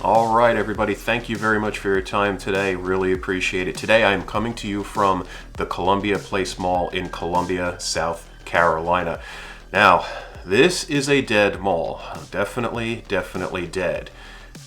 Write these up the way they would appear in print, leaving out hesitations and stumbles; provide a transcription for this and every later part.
All right, everybody, thank you very much for your time today. Really appreciate it. Today I am coming to you from the Columbia Place Mall in Columbia, South Carolina. Now, this is a dead mall. Definitely dead.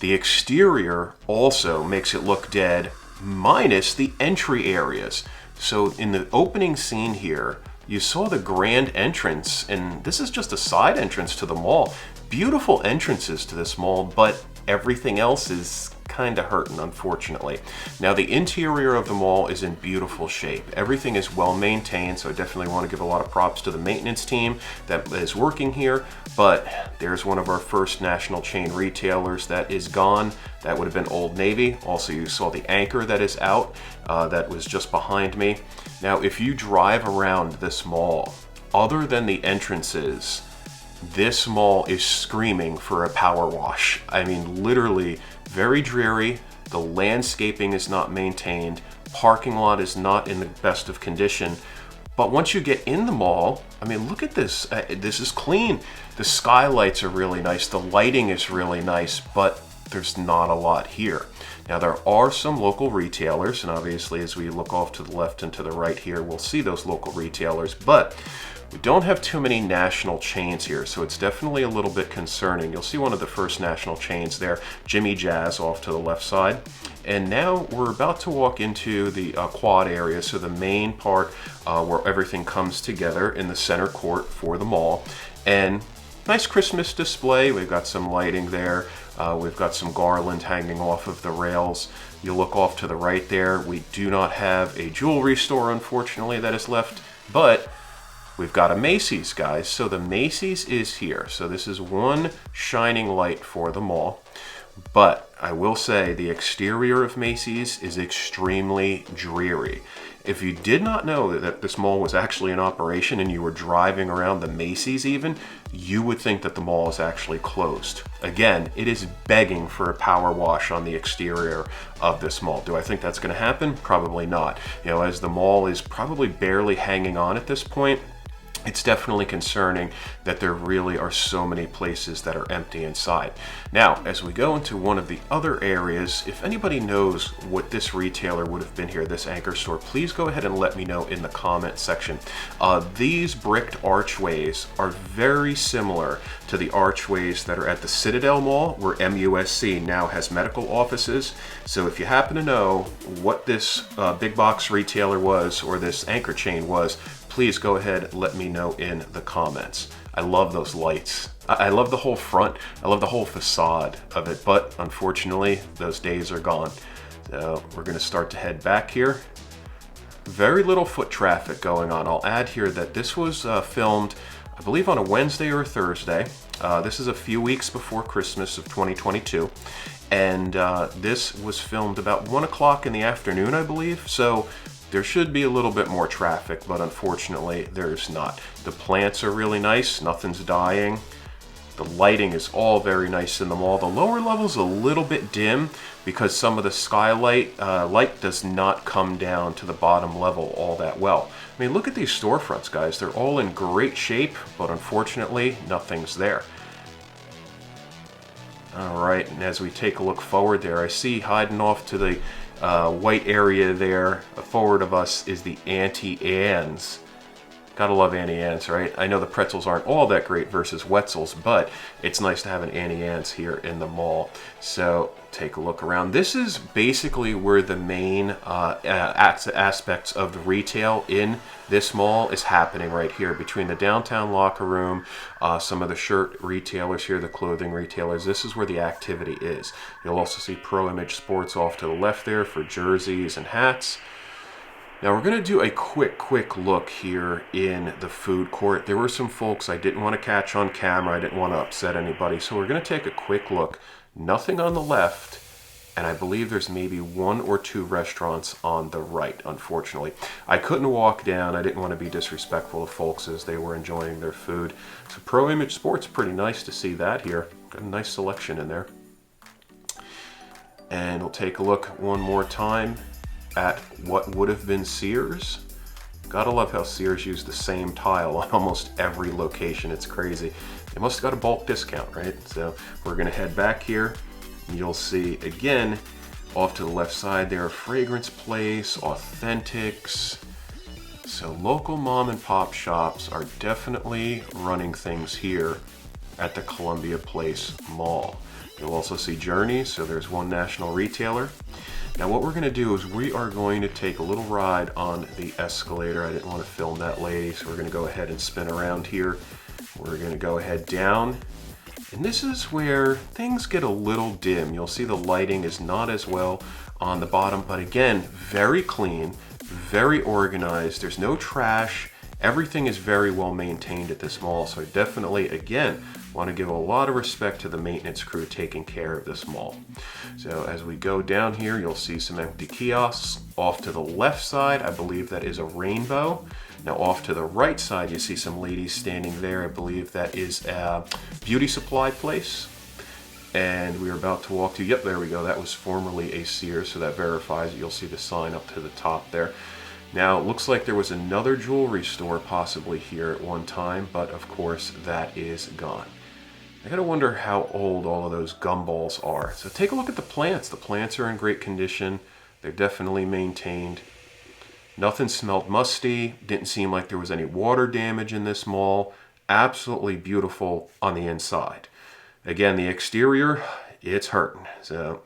The exterior also makes it look dead, minus the entry areas. So in the opening scene here, you saw the grand entrance, and this is just a side entrance to the mall. Beautiful entrances to this mall, but everything else is kind of hurting, unfortunately. Now, the interior of the mall is in beautiful shape. Everything is well maintained, so I definitely want to give a lot of props to the maintenance team that is working here. But there's one of our first national chain retailers that is gone. That would have been Old Navy. Also, you saw the anchor that is out, that was just behind me. Now, if you drive around this mall, other than the entrances, this mall is screaming for a power wash. I mean, literally very dreary. The landscaping is not maintained. Parking lot is not in the best of condition. But once you get in the mall, I mean, look at this. This is clean. The skylights are really nice. The lighting is really nice, but there's not a lot here. Now, there are some local retailers, and obviously as we look off to the left and to the right here, we'll see those local retailers, but we don't have too many national chains here, so it's definitely a little bit concerning. You'll see one of the first national chains there, Jimmy Jazz, off to the left side. And now we're about to walk into the quad area, so the main part where everything comes together in the center court for the mall. And nice Christmas display. We've got some lighting there. We've got some garland hanging off of the rails. You look off to the right there. We do not have a jewelry store, unfortunately, that is left, but we've got a Macy's, guys. So the Macy's is here. So this is one shining light for the mall. But I will say the exterior of Macy's is extremely dreary. If you did not know that this mall was actually in operation and you were driving around the Macy's even, you would think that the mall is actually closed. Again, it is begging for a power wash on the exterior of this mall. Do I think that's going to happen? Probably not. You know, as the mall is probably barely hanging on at this point, it's definitely concerning that there really are so many places that are empty inside. Now, as we go into one of the other areas, if anybody knows what this retailer would have been here, this anchor store, please go ahead and let me know in the comment section. These bricked archways are very similar to the archways that are at the Citadel Mall, where MUSC now has medical offices. So if you happen to know what this big box retailer was, or this anchor chain was, please go ahead and let me know in the comments. I love those lights. I love the whole front. I love the whole facade of it, but unfortunately, those days are gone. So we're gonna start to head back here. Very little foot traffic going on. I'll add here that this was filmed, I believe, on a Wednesday or a Thursday. This is a few weeks before Christmas of 2022. And this was filmed about 1 o'clock in the afternoon, I believe. So there should be a little bit more traffic, but unfortunately there's not. The plants are really nice, nothing's dying. The lighting is all very nice in the mall. The lower level's a little bit dim because some of the skylight light does not come down to the bottom level all that well. I mean, look at these storefronts, guys. They're all in great shape, but unfortunately nothing's there. All right, and as we take a look forward there, I see hiding off to the white area there forward of us is the Auntie Anne's. Gotta love Auntie Anne's, right? I know the pretzels aren't all that great versus Wetzel's, but it's nice to have an Auntie Anne's here in the mall. So take a look around. This is basically where the main aspects of the retail in this mall is happening right here, between the downtown locker room, some of the shirt retailers here, the clothing retailers. This is where the activity is. You'll also see Pro Image Sports off to the left there for jerseys and hats. Now we're going to do a quick look here in the food court. There were some folks I didn't want to catch on camera. I didn't want to upset anybody. So we're going to take a quick look. Nothing on the left, and I believe there's maybe 1 or 2 restaurants on the right, unfortunately. I couldn't walk down. I didn't want to be disrespectful to folks as they were enjoying their food. So Pro Image Sports, pretty nice to see that here. Got a nice selection in there. And we'll take a look one more time at what would have been Sears. Gotta love how Sears used the same tile on almost every location. It's crazy. They must have got a bulk discount, right? So we're gonna head back here. You'll see again off to the left side there, Fragrance Place, Authentics. So local mom and pop shops are definitely running things here at the Columbia Place Mall. You'll also see Journeys, so there's one national retailer. Now what we're gonna do is we are going to take a little ride on the escalator. I didn't want to film that lady, so we're gonna go ahead and spin around here. We're gonna go ahead down. And this is where things get a little dim. You'll see the lighting is not as well on the bottom, but again, very clean, very organized. There's no trash. Everything is very well maintained at this mall. So I definitely, again, want to give a lot of respect to the maintenance crew taking care of this mall. So as we go down here, you'll see some empty kiosks. Off to the left side, I believe that is a Rainbow. Now off to the right side, you see some ladies standing there. I believe that is a beauty supply place. And we're about to walk to, yep, there we go. That was formerly a Sears, so that verifies it. You'll see the sign up to the top there. Now, it looks like there was another jewelry store possibly here at one time, but of course that is gone. I gotta wonder how old all of those gumballs are. So take a look at the plants. The plants are in great condition. They're definitely maintained. Nothing smelled musty. Didn't seem like there was any water damage in this mall. Absolutely beautiful on the inside. Again, the exterior, it's hurting. So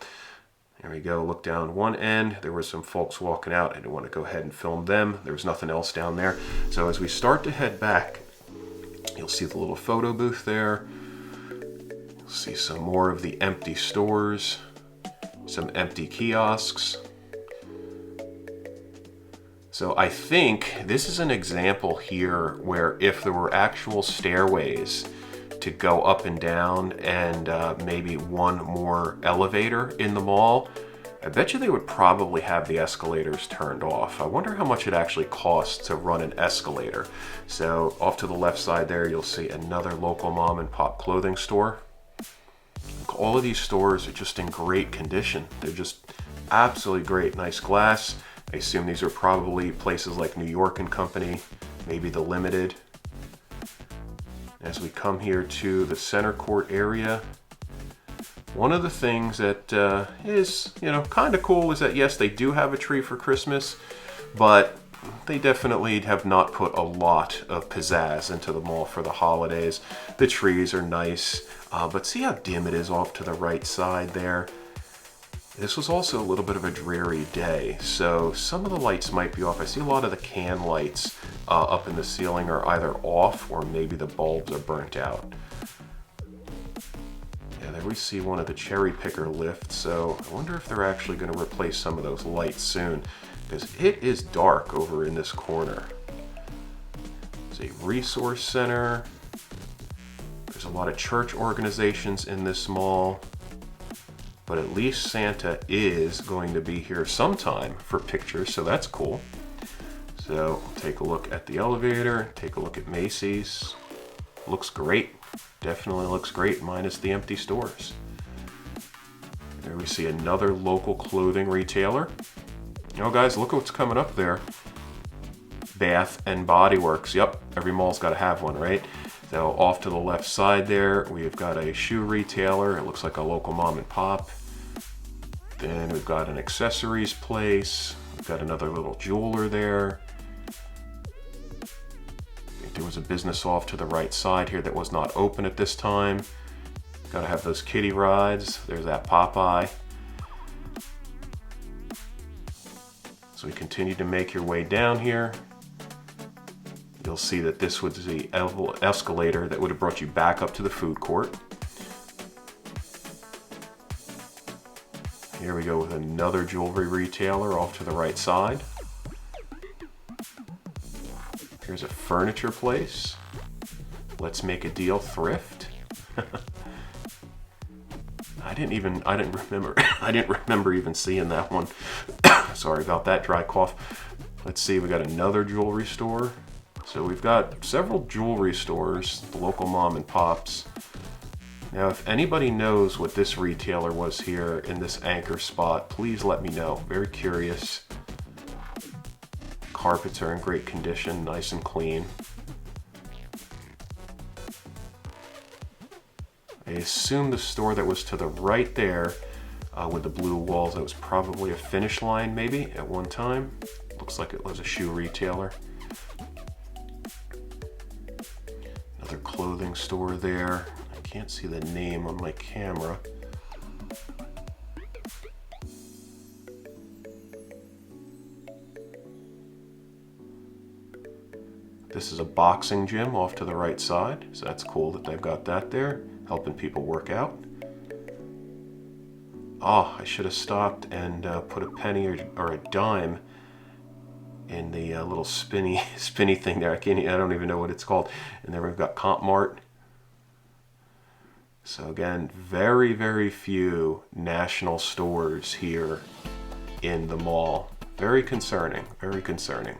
there we go. Look down one end. There were some folks walking out. I didn't want to go ahead and film them. There was nothing else down there. So as we start to head back, you'll see the little photo booth there. You'll see some more of the empty stores, some empty kiosks. So I think this is an example here where if there were actual stairways to go up and down and maybe one more elevator in the mall, I bet you they would probably have the escalators turned off. I wonder how much it actually costs to run an escalator. So off to the left side there, you'll see another local mom and pop clothing store. All of these stores are just in great condition. They're just absolutely great. Nice glass. I assume these are probably places like New York and Company, maybe the Limited. As we come here to the center court area, one of the things that is, kind of cool is that yes, they do have a tree for Christmas, but they definitely have not put a lot of pizzazz into the mall for the holidays. The trees are nice, but see how dim it is off to the right side there. This was also a little bit of a dreary day, so some of the lights might be off. I see a lot of the can lights up in the ceiling are either off or maybe the bulbs are burnt out. Yeah, there we see one of the cherry picker lifts, so I wonder if they're actually going to replace some of those lights soon, because it is dark over in this corner. There's a resource center. There's a lot of church organizations in this mall. But at least Santa is going to be here sometime for pictures, so that's cool. So take a look at the elevator, take a look at Macy's. Looks great, definitely looks great, minus the empty stores. There we see another local clothing retailer. Guys, look what's coming up there. Bath and Body Works. Yep, every mall's got to have one, right? So off to the left side there, we've got a shoe retailer. It looks like a local mom and pop. Then we've got an accessories place. We've got another little jeweler there. I think there was a business off to the right side here that was not open at this time. Gotta have those kiddie rides. There's that Popeye. So we continue to make your way down here. You'll see that this was the escalator that would have brought you back up to the food court. Here we go with another jewelry retailer off to the right side. Here's a furniture place. Let's make a deal thrift. I didn't remember. I didn't remember even seeing that one. Sorry about that, dry cough. Let's see, we got another jewelry store. So we've got several jewelry stores, the local mom and pops. Now, if anybody knows what this retailer was here in this anchor spot, please let me know. Very curious. Carpets are in great condition, nice and clean. I assume the store that was to the right there with the blue walls, that was probably a Finish Line maybe at one time. Looks like it was a shoe retailer. Another clothing store there. I can't see the name on my camera. This is a boxing gym off to the right side, so that's cool that they've got that there, helping people work out. Oh, I should have stopped and put a penny or a dime in the little spinny thing there. I don't even know what it's called. And then we've got Comp Mart. So again, very, very few national stores here in the mall. Very concerning, very concerning.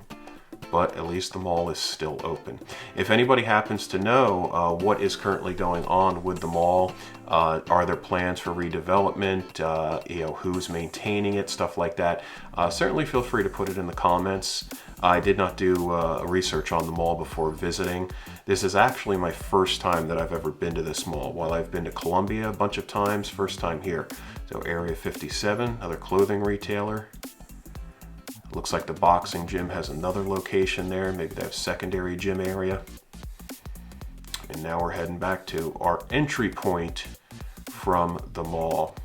But at least the mall is still open. If anybody happens to know what is currently going on with the mall, are there plans for redevelopment, who's maintaining it, stuff like that, certainly feel free to put it in the comments. I did not do research on the mall before visiting. This is actually my first time that I've ever been to this mall. While I've been to Columbia a bunch of times, first time here. So Area 57, another clothing retailer. Looks like the boxing gym has another location there. Maybe they have secondary gym area. And now we're heading back to our entry point from the mall.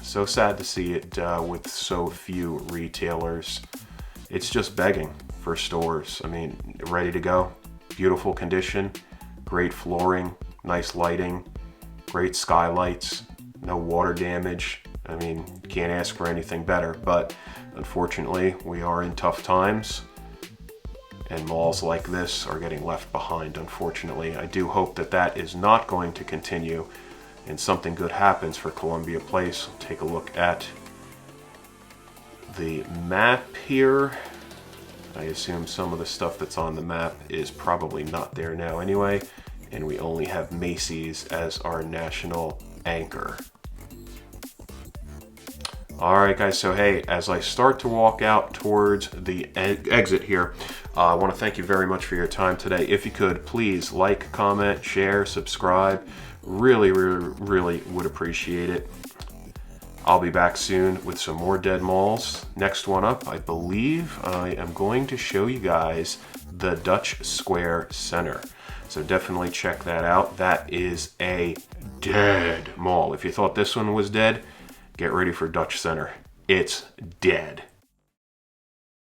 So sad to see it with so few retailers. It's just begging for stores. I mean, ready to go. Beautiful condition, great flooring, nice lighting, great skylights, no water damage. I mean, can't ask for anything better, but unfortunately, we are in tough times, and malls like this are getting left behind, unfortunately. I do hope that that is not going to continue and something good happens for Columbia Place. We'll take a look at the map here. I assume some of the stuff that's on the map is probably not there now anyway, and we only have Macy's as our national anchor. Alright guys, so hey, as I start to walk out towards the exit here, I want to thank you very much for your time today. If you could, please like, comment, share, subscribe. Really, really, really would appreciate it. I'll be back soon with some more dead malls. Next one up, I believe I am going to show you guys the Dutch Square Center. So definitely check that out. That is a dead mall. If you thought this one was dead, get ready for Dutch Center. It's dead.